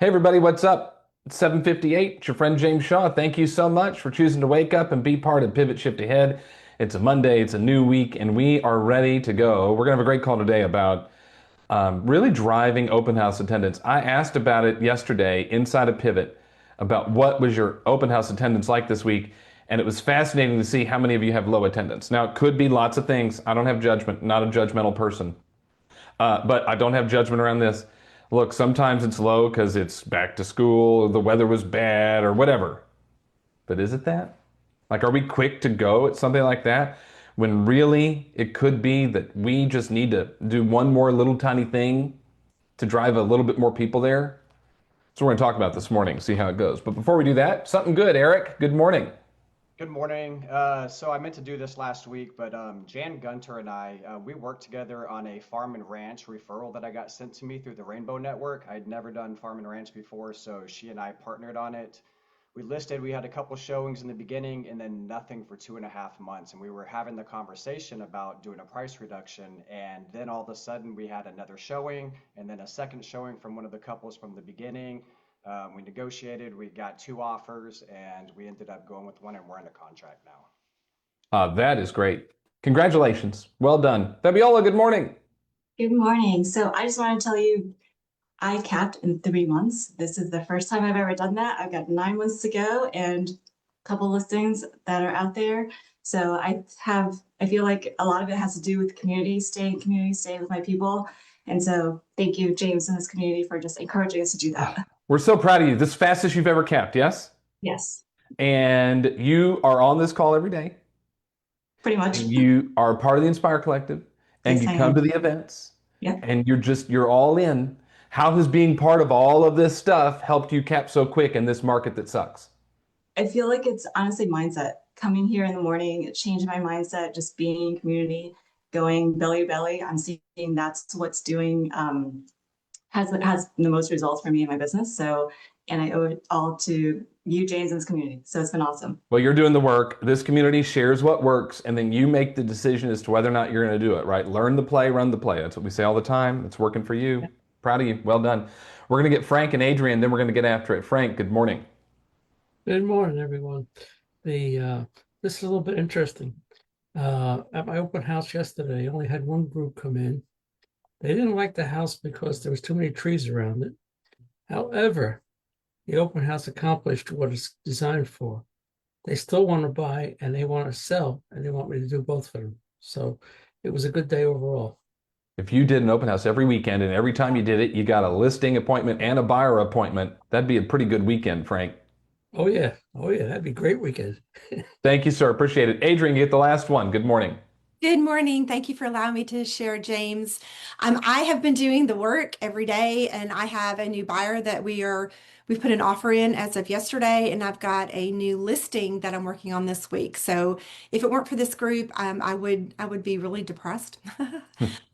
Hey everybody, what's up? It's 7:58. It's your friend James Shaw. Thank you so much for choosing to wake up and be part of Pivot Shift Ahead. It's a Monday, it's a new week, and we are ready to go. We're gonna have a great call today about really driving open house attendance. I asked about it yesterday inside of Pivot about what was your open house attendance like this week, and it was fascinating to see how many of you have low attendance. Now, it could be lots of things. I don't have judgment, not a judgmental person. But I don't have judgment around this. Look, sometimes it's low because it's back to school, or the weather was bad, or whatever. But is it that? Like, are we quick to go at something like that when really it could be that we just need to do one more little tiny thing to drive a little bit more people there? So we're going to talk about this morning, see how it goes. But before we do that, something good, Eric. Good morning. Good morning. So I meant to do this last week, but Jan Gunter and I, we worked together on a farm and ranch referral that I got sent to me through the Rainbow Network. I'd never done farm and ranch before, so she and I partnered on it. We had a couple showings in the beginning and then nothing for 2.5 months. And we were having the conversation about doing a price reduction. And then all of a sudden we had another showing and then a second showing from one of the couples from the beginning. We negotiated, we got two offers, and we ended up going with one, and we're in a contract now. That is great. Congratulations. Well done. Fabiola, good morning. Good morning. So I just want to tell you, I capped in 3 months. This is the first time I've ever done that. I've got 9 months to go and a couple listings that are out there. So I feel like a lot of it has to do with community, staying with my people. And so thank you, James, and this community for just encouraging us to do that. We're so proud of you. This fastest you've ever capped, yes? Yes, And you are on this call every day, pretty much. and you are part of the Inspire Collective, and Yes, you I come to am. the events, Yep. and you're all in. How has being part of all of this stuff helped you cap so quick in this market that sucks? I feel like it's honestly mindset. Coming here in the morning, changing my mindset, just being in community, going belly to belly. I'm seeing that's what's doing has the most results for me in my business. So, and I owe it all to you, James, and this community. So it's been awesome. Well, you're doing the work. This community shares what works, and then you make the decision as to whether or not you're going to do it, right? Learn the play, run the play. That's what we say all the time. It's working for you. Proud of you. Well done. We're going to get Frank and Adrian, then we're going to get after it. Frank, good morning. Good morning, everyone. This is a little bit interesting. At my open house yesterday, I only had one group come in. They didn't like the house because there was too many trees around it. However, the open house accomplished what it's designed for. They still want to buy and they want to sell, and they want me to do both for them. So it was a good day overall. If you did an open house every weekend and every time you did it, you got a listing appointment and a buyer appointment, that'd be a pretty good weekend, Frank. Oh yeah, that'd be a great weekend. Thank you, sir. Appreciate it. Adrian, you get the last one. Good morning. Good morning. Thank you for allowing me to share, James. I have been doing the work every day, and I have a new buyer that we've put an offer in as of yesterday, and I've got a new listing that I'm working on this week. So if it weren't for this group, I would be really depressed.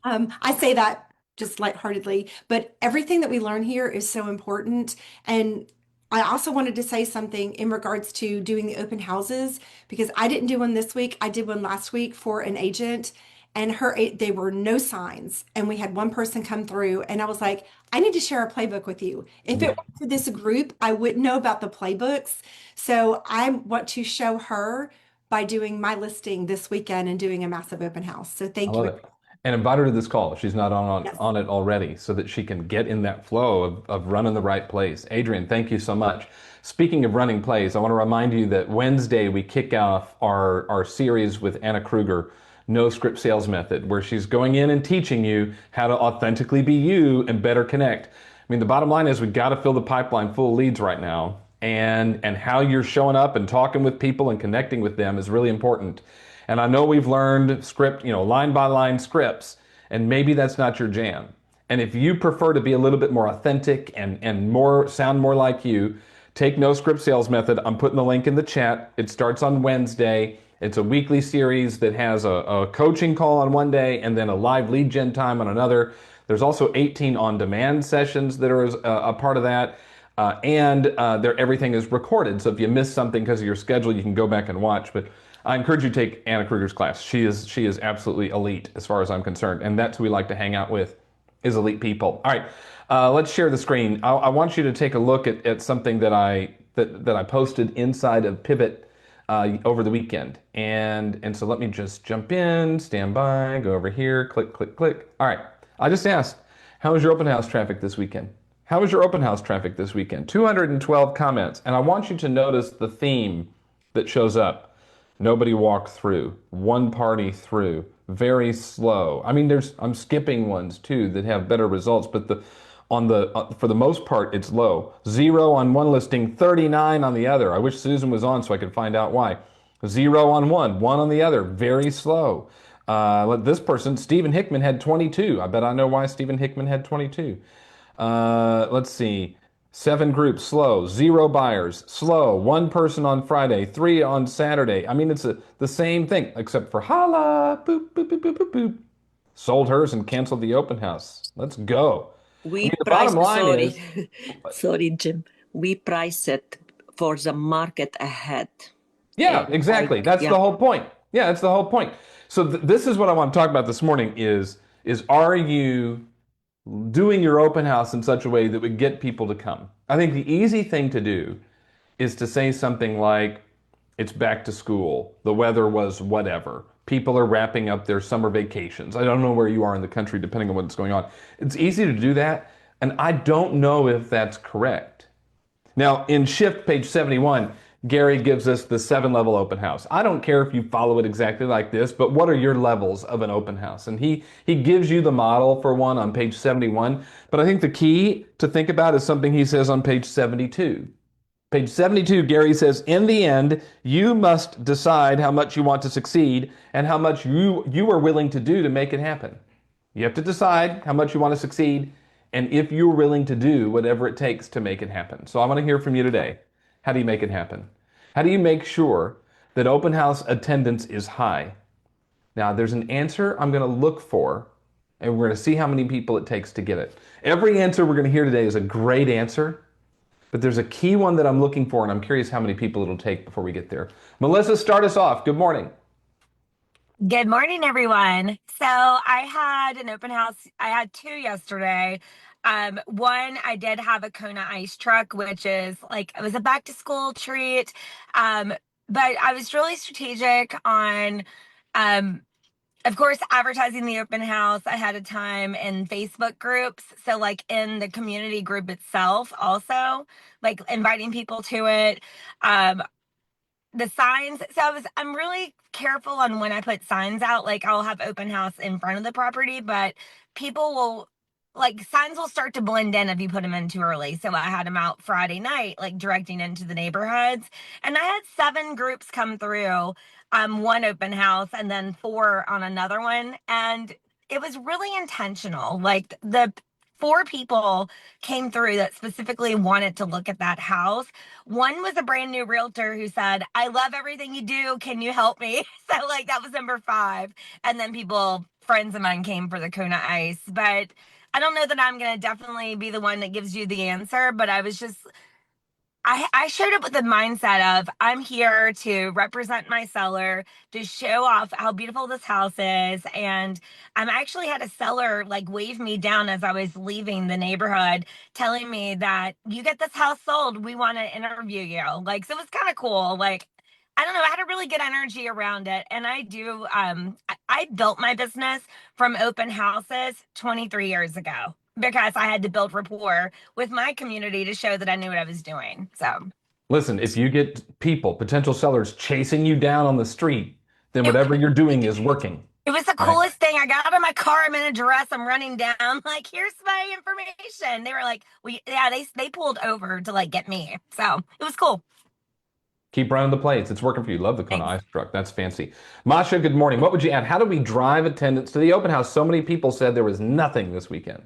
I say that just lightheartedly, but everything that we learn here is so important. And I also wanted to say something in regards to doing the open houses because I didn't do one this week. I did one last week for an agent and there were no signs. And we had one person come through and I was like, I need to share a playbook with you. If it Yeah. weren't for this group, I wouldn't know about the playbooks. So I want to show her by doing my listing this weekend and doing a massive open house. So I thank love you. it. And invite her to this call if she's not Yes. on it already so that she can get in that flow of running the right plays. Adrian, thank you so much. Speaking of running plays, I want to remind you that Wednesday we kick off our series with Anna Kruger, No Script Sales Method, where she's going in and teaching you how to authentically be you and better connect. I mean, the bottom line is we got to fill the pipeline full of leads right now. And how you're showing up and talking with people and connecting with them is really important. And I know we've learned script, line by line scripts, and maybe that's not your jam. And if you prefer to be a little bit more authentic and more sound more like you, take No Script Sales Method. I'm putting the link in the chat. It starts on Wednesday. It's a weekly series that has a coaching call on one day and then a live lead gen time on another. There's also 18 on-demand sessions that are a part of that. Everything is recorded. So if you miss something because of your schedule, you can go back and watch. But I encourage you to take Anna Kruger's class. She is absolutely elite as far as I'm concerned, and that's who we like to hang out with. is elite people. All right, let's share the screen. I want you to take a look at something that I posted inside of Pivot over the weekend. And so let me just jump in, stand by, go over here, click, click, click. All right, I just asked, how was your open house traffic this weekend? How was your open house traffic this weekend? 212 comments. And I want you to notice the theme that shows up. Nobody walked through. One party through. Very slow. I mean, I'm skipping ones too that have better results, but for the most part, it's low. 0 on one listing, 39 on the other. I wish Susan was on so I could find out why. 0 on one on the other. Very slow. This person, Stephen Hickman, had 22. I bet I know why Stephen Hickman had 22. Let's see. 7 groups, slow. 0 buyers, slow. 1 person on Friday, 3 on Saturday. I mean, it's the same thing, except for holla, boop, boop, boop, boop, boop, boop. Sold hers and canceled the open house. Let's go. I mean, the bottom line is, sorry, Jim. We price it for the market ahead. yeah, exactly. That's the whole point. Yeah, that's the whole point. So this is what I want to talk about this morning is are you doing your open house in such a way that would get people to come? I think the easy thing to do is to say something like, it's back to school, the weather was whatever, people are wrapping up their summer vacations. I don't know where you are in the country, depending on what's going on. It's easy to do that, and I don't know if that's correct. Now, in Shift, page 71, Gary gives us the 7-level open house. I don't care if you follow it exactly like this, but what are your levels of an open house? And he gives you the model for one on page 71, but I think the key to think about is something he says on page 72. Page 72, Gary says, in the end, you must decide how much you want to succeed and how much you are willing to do to make it happen. You have to decide how much you want to succeed and if you're willing to do whatever it takes to make it happen. So I want to hear from you today. How do you make it happen? How do you make sure that open house attendance is high? Now, there's an answer I'm going to look for, and we're going to see how many people it takes to get it. Every answer we're going to hear today is a great answer, but there's a key one that I'm looking for, and I'm curious how many people it'll take before we get there. Melissa, start us off. Good morning. Good morning, everyone. So I had an open house. I had 2 yesterday. One, I did have a Kona ice truck, which is like, it was a back to school treat. But I was really strategic on, of course, advertising the open house ahead of time in Facebook groups. So like in the community group itself, also like inviting people to it. The signs, I'm really careful on when I put signs out. Like I'll have open house in front of the property, but people will, like, signs will start to blend in if you put them in too early. So I had them out Friday night, like directing into the neighborhoods, and I had 7 groups come through one open house and then 4 on another one, and it was really intentional. Like the 4 people came through that specifically wanted to look at that house. One was a brand new realtor who said, I love everything you do. Can you help me? So like that was number 5. And then friends of mine came for the Kona ice. But I don't know that I'm going to definitely be the one that gives you the answer, but I showed up with the mindset of I'm here to represent my seller, to show off how beautiful this house is. And I actually had a seller like wave me down as I was leaving the neighborhood, telling me that you get this house sold, we want to interview you. Like, so it was kind of cool. Like, I don't know, I had a really good energy around it. And I built my business from open houses 23 years ago, because I had to build rapport with my community to show that I knew what I was doing. So Listen, if you get potential sellers chasing you down on the street, then it, whatever you're doing is working. it was the Right? coolest thing. I got out of my car, I'm in a dress, I'm running down, like, here's my information. They were like, they pulled over to like get me. So it was cool. Keep running the plates. It's working for you. Love the Kona Thanks. ice truck. That's fancy. Masha, good morning. What would you add? How do we drive attendance to the open house? So many people said there was nothing this weekend.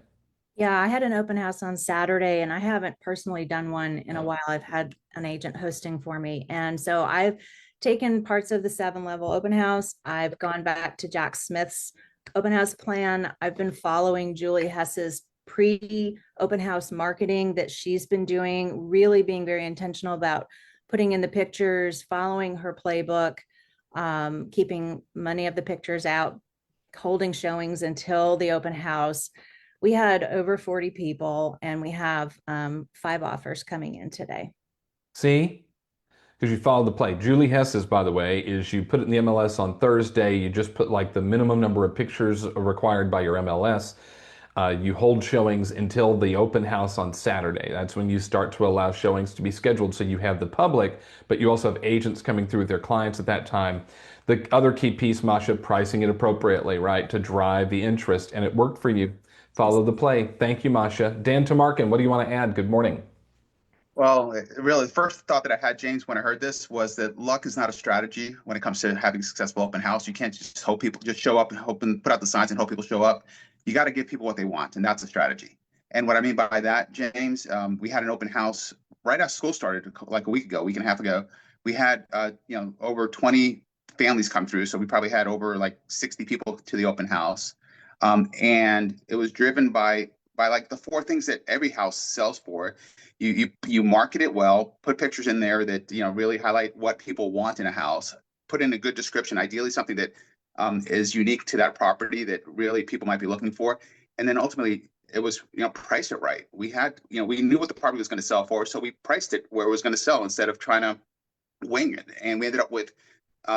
Yeah, I had an open house on Saturday and I haven't personally done one in a while. I've had an agent hosting for me. And so I've taken parts of the 7-level open house. I've gone back to Jack Smith's open house plan. I've been following Julie Hess's pre-open house marketing that she's been doing, really being very intentional about putting in the pictures, following her playbook, keeping many of the pictures out, holding showings until the open house. we had over 40 people, and we have 5 offers coming in today. See? Because you follow the play. Julie Hess's, by the way, is you put it in the MLS on Thursday. You just put like the minimum number of pictures required by your MLS. You hold showings until the open house on Saturday. That's when you start to allow showings to be scheduled, so you have the public, but you also have agents coming through with their clients at that time. The other key piece, Masha, pricing it appropriately, right, to drive the interest, and it worked for you. Follow the play. Thank you, Masha. Dan Tamarkin, what do you want to add? Good morning. Well, really, the first thought that I had, James, when I heard this was that luck is not a strategy when it comes to having a successful open house. You can't just hope people just show up and hope and put out the signs and hope people show up. You got to give people what they want, and that's a strategy. And what I mean by that, James, we had an open house right after school started, like a week and a half ago. We had, over 20 families come through, so we probably had over like 60 people to the open house, and it was driven by like the 4 things that every house sells for. You market it well, put pictures in there that really highlight what people want in a house, put in a good description, ideally something that is unique to that property that really people might be looking for, and then ultimately it was price it right. We had we knew what the property was going to sell for, so we priced it where it was going to sell instead of trying to wing it. And we ended up with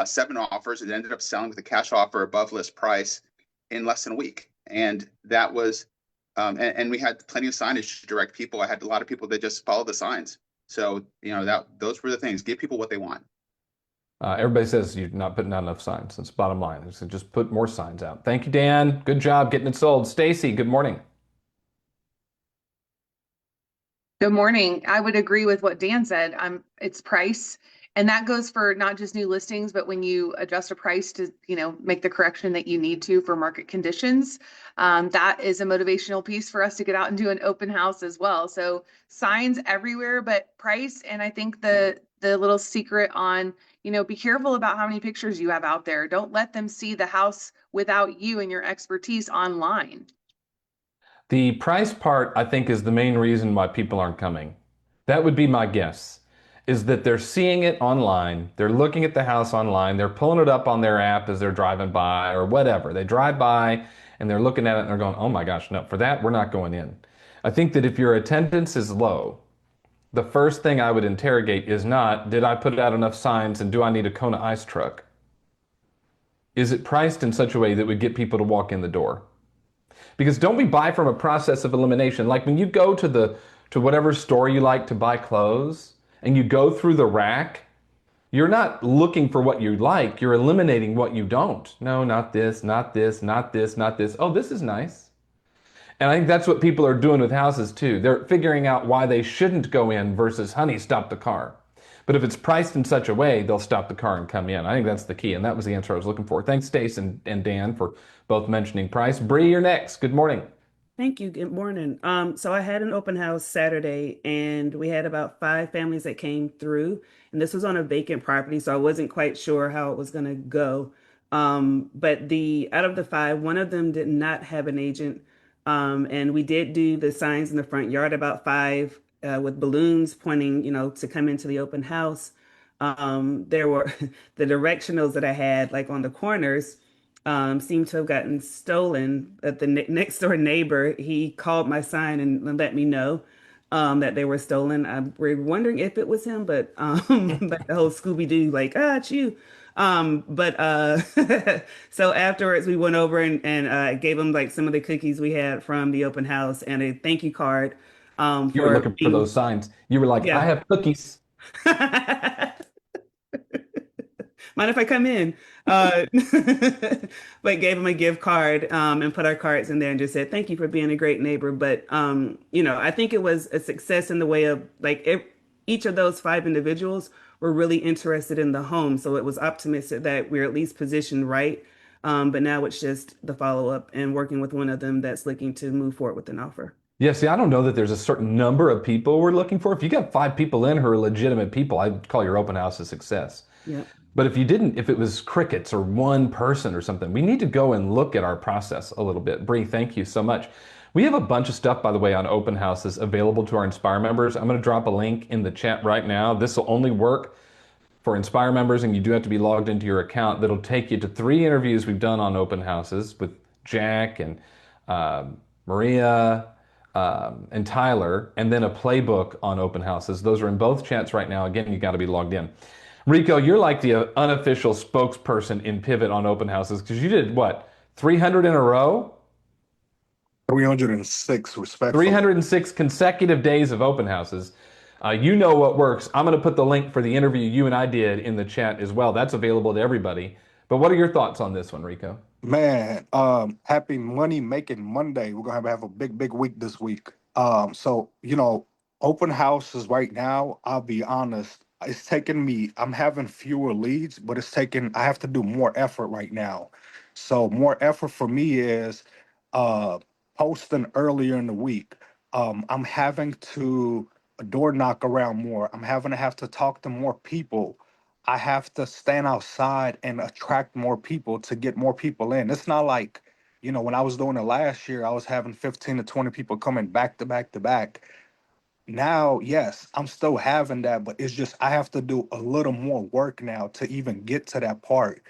7 offers. It ended up selling with a cash offer above list price in less than a week, and that was. And we had plenty of signage to direct people. I had a lot of people that just followed the signs. So, those were the things. Give people what they want. Everybody says you're not putting out enough signs. That's the bottom line. So just put more signs out. Thank you, Dan. Good job getting it sold. Stacy, good morning. Good morning. I would agree with what Dan said. It's price. And that goes for not just new listings, but when you adjust a price to, make the correction that you need to for market conditions, that is a motivational piece for us to get out and do an open house as well. So signs everywhere, but price. And I think the little secret on, be careful about how many pictures you have out there. Don't let them see the house without you and your expertise online. The price part, I think, is the main reason why people aren't coming. That would be my guess, is that they're seeing it online, they're looking at the house online, they're pulling it up on their app as they're driving by or whatever. They drive by and they're looking at it and they're going, oh my gosh, no, for that, we're not going in. I think that if your attendance is low, the first thing I would interrogate is not, did I put out enough signs and do I need a Kona ice truck? Is it priced in such a way that would get people to walk in the door? Because don't we buy from a process of elimination? Like when you go to whatever store you like to buy clothes and you go through the rack, you're not looking for what you like, you're eliminating what you don't. No, not this, not this, not this, not this. Oh, this is nice. And I think that's what people are doing with houses too. They're figuring out why they shouldn't go in versus, honey, stop the car. But if it's priced in such a way, they'll stop the car and come in. I think that's the key, and that was the answer I was looking for. Thanks, Stace and Dan, for both mentioning price. Bree, you're next. Good morning. Thank you. Good morning. So I had an open house Saturday, and we had about 5 families that came through, and this was on a vacant property, so I wasn't quite sure how it was going to go. But out of the 5, one of them did not have an agent, and we did do the signs in the front yard, about 5 with balloons pointing, to come into the open house. There were the directionals that I had, like on the corners, seemed to have gotten stolen. At the next door neighbor, he called my sign and let me know that they were stolen. We're wondering if it was him, but but the whole Scooby-Doo, like, it's you. But so afterwards we went over and gave him like some of the cookies we had from the open house and a thank you card. You were looking for those signs. You were like, Yeah. I have cookies. Mind if I come in? But gave him a gift card and put our cards in there and just said, thank you for being a great neighbor. But, I think it was a success in the way of like each of those 5 individuals were really interested in the home. So it was optimistic that we're at least positioned right. But now it's just the follow up and working with one of them that's looking to move forward with an offer. Yeah, see, I don't know that there's a certain number of people we're looking for. If you got 5 people in who are legitimate people, I'd call your open house a success. Yeah. But if it was crickets or one person or something, we need to go and look at our process a little bit. Bree, thank you so much. We have a bunch of stuff, by the way, on open houses available to our Inspire members. I'm going to drop a link in the chat right now. This will only work for Inspire members, and you do have to be logged into your account. That'll take you to 3 interviews we've done on open houses with Jack and Maria, and Tyler, and then a playbook on open houses. Those are in both chats right now. Again, you got to be logged in. Rico, you're like the unofficial spokesperson in Pivot on open houses because you did what, 300 in a row? 306, respectfully. 306 consecutive days of open houses. You know what works. I'm going to put the link for the interview you and I did in the chat as well. That's available to everybody. But what are your thoughts on this one, Rico? Man, happy money making Monday. We're gonna have a big week this week. So open houses right now, I'll be honest, it's taking me, I'm having fewer leads, but I have to do more effort right now. So more effort for me is uh posting earlier in the week. I'm having to door knock around more. I'm having to have to talk to more people. I have to stand outside and attract more people to get more people in. It's not like, when I was doing it last year, I was having 15 to 20 people coming back to back to back. Now, yes, I'm still having that, but it's just I have to do a little more work now to even get to that part.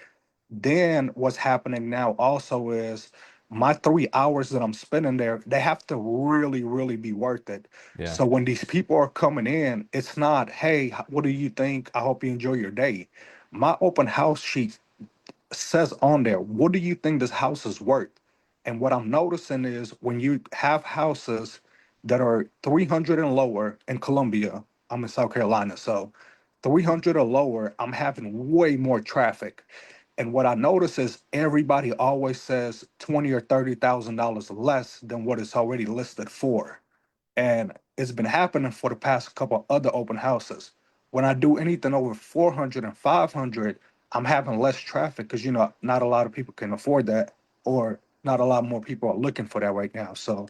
Then what's happening now also is my 3 hours that I'm spending there, they have to really be worth it. Yeah. So when these people are coming in, it's not, hey, what do you think? I hope you enjoy your day. My open house sheet says on there, what do you think this house is worth? And what I'm noticing is when you have houses that are 300 and lower in Columbia, I'm in South Carolina, so 300 or lower, I'm having way more traffic. And what I notice is everybody always says 20 or $30,000 less than what it's already listed for. And it's been happening for the past couple other open houses. When I do anything over 400 and 500, I'm having less traffic because, not a lot of people can afford that, or not a lot more people are looking for that right now. So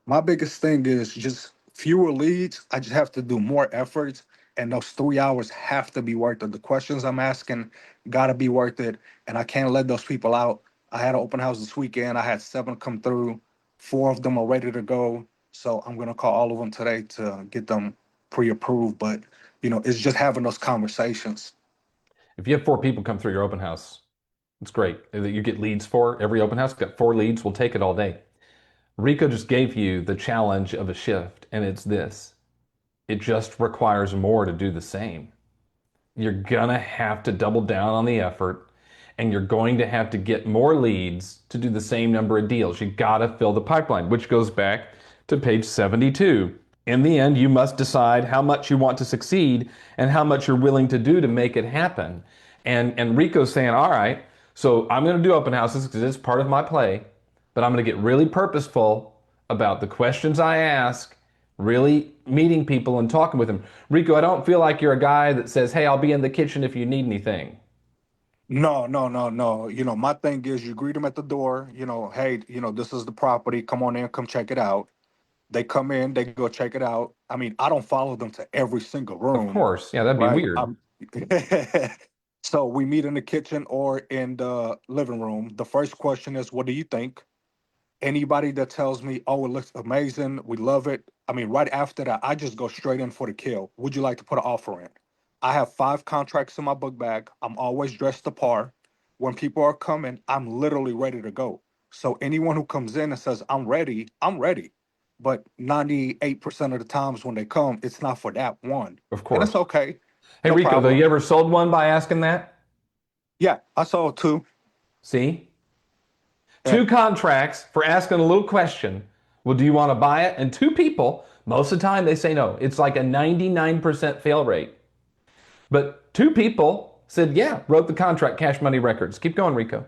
my biggest thing is just fewer leads. I just have to do more efforts, and those 3 hours have to be worth it. The questions I'm asking got to be worth it, and I can't let those people out. I had an open house this weekend. I had 7 come through. 4 of them are ready to go. So I'm gonna call all of them today to get them pre-approved. But it's just having those conversations. If you have 4 people come through your open house, it's great. That you get leads for every open house. Got 4 leads, we'll take it all day. Rico just gave you the challenge of a shift, and it's this. It just requires more to do the same. You're gonna have to double down on the effort, and you're going to have to get more leads to do the same number of deals. You gotta fill the pipeline, which goes back to page 72. In the end, you must decide how much you want to succeed and how much you're willing to do to make it happen. And Rico's saying, all right, so I'm gonna do open houses because it's part of my play, but I'm gonna get really purposeful about the questions I ask, really meeting people and talking with them. Rico, I don't feel like you're a guy that says, hey, I'll be in the kitchen if you need anything. No, no, no, no. My thing is you greet them at the door, hey, this is the property. Come on in, come check it out. They come in, they go check it out. I mean, I don't follow them to every single Of room, course. Yeah, that'd be right? weird. So we meet in the kitchen or in the living room. The first question is, what do you think? Anybody that tells me, oh, it looks amazing, we love it. I mean, right after that, I just go straight in for the kill. Would you like to put an offer in? I have 5 contracts in my book bag. I'm always dressed to par. When people are coming, I'm literally ready to go. So anyone who comes in and says, I'm ready, I'm ready. But 98% of the times when they come, it's not for that one. Of And it's course. okay. Hey, No Rico, though, problem. you ever sold one by asking that? Yeah, I saw 2. See? Yeah. 2 contracts for asking a little question. Well, do you want to buy it? And 2 people, most of the time they say no. It's like a 99% fail rate. But 2 people said, yeah, wrote the contract, cash money records. Keep going, Rico.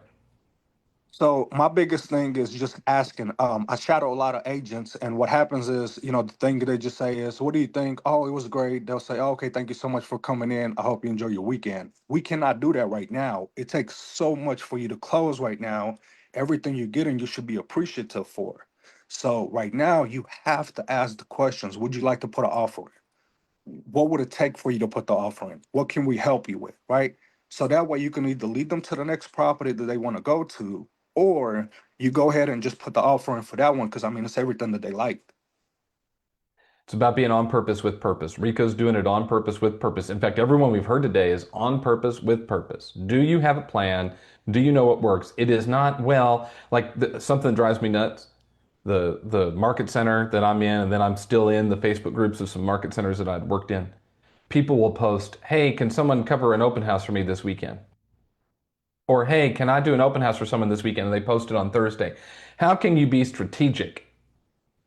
So my biggest thing is just asking. I shadow a lot of agents, and what happens is, the thing they just say is, "What do you think?" Oh, it was great. They'll say, oh, "Okay, thank you so much for coming in. I hope you enjoy your weekend." We cannot do that right now. It takes so much for you to close right now. Everything you're getting, you should be appreciative for. So right now, you have to ask the questions. Would you like to put an offer in? What would it take for you to put the offer in? What can we help you with? Right. So that way you can either lead them to the next property that they want to go to, or you go ahead and just put the offer in for that one. Cause I mean, it's everything that they liked. It's about being on purpose with purpose. Rico's doing it on purpose with purpose. In fact, everyone we've heard today is on purpose with purpose. Do you have a plan? Do you know what works? It is not, well, like something that drives me nuts. the market center that I'm in, and then I'm still in the Facebook groups of some market centers that I'd worked in. People will post, "Hey, can someone cover an open house for me this weekend?" Or, "Hey, can I do an open house for someone this weekend?" And they post it on Thursday. How can you be strategic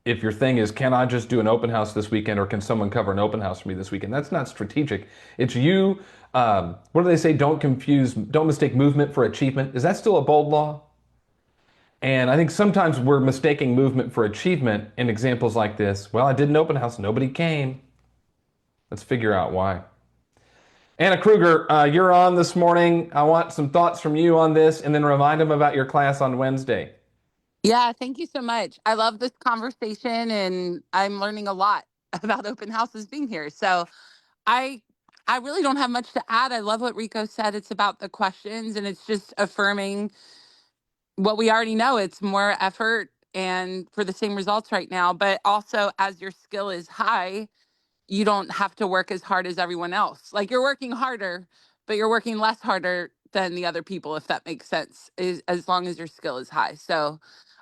if your thing is, "Can I just do an open house this weekend, or can someone cover an open house for me this weekend?" That's not strategic. It's you. What do they say? Don't mistake movement for achievement. Is that still a bold law? And I think sometimes we're mistaking movement for achievement in examples like this. Well, I did an open house, nobody came. Let's figure out why. Anna Kruger, you're on this morning. I want some thoughts from you on this, and then remind them about your class on Wednesday. Yeah, thank you so much. I love this conversation and I'm learning a lot about open houses being here. So I I really don't have much to add. I love what Rico said. It's about the questions and it's just affirming what we already know. It's more effort and for the same results right now, but also as your skill is high, you don't have to work as hard as everyone else. Like you're working harder, but you're working less harder than the other people, if that makes sense, is as long as your skill is high. So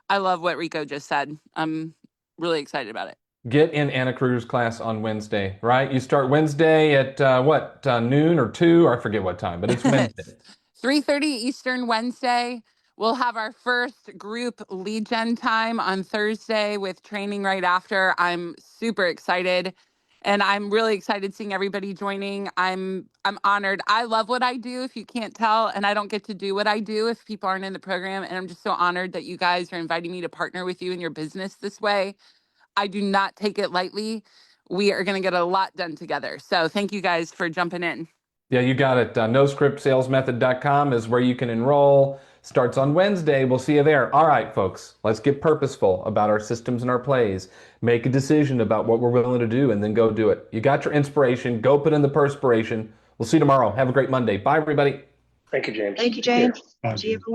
I love what Rico just said. I'm really excited about it. Get in Anna Kruger's class on Wednesday, right? You start Wednesday at noon or 2, or I forget what time, but it's Wednesday. 3:30 Eastern Wednesday. We'll have our first group lead gen time on Thursday with training right after. I'm super excited. And I'm really excited seeing everybody joining. I'm honored. I love what I do, if you can't tell, and I don't get to do what I do if people aren't in the program. And I'm just so honored that you guys are inviting me to partner with you in your business this way. I do not take it lightly. We are going to get a lot done together. So thank you guys for jumping in. Yeah, you got it. NoScriptSalesMethod.com is where you can enroll. Starts on Wednesday. We'll see you there. All right, folks, let's get purposeful about our systems and our plays. Make a decision about what we're willing to do and then go do it. You got your inspiration. Go put in the perspiration. We'll see you tomorrow. Have a great Monday. Bye, everybody. Thank you, James. Thank you, Take care. James. See you everyone.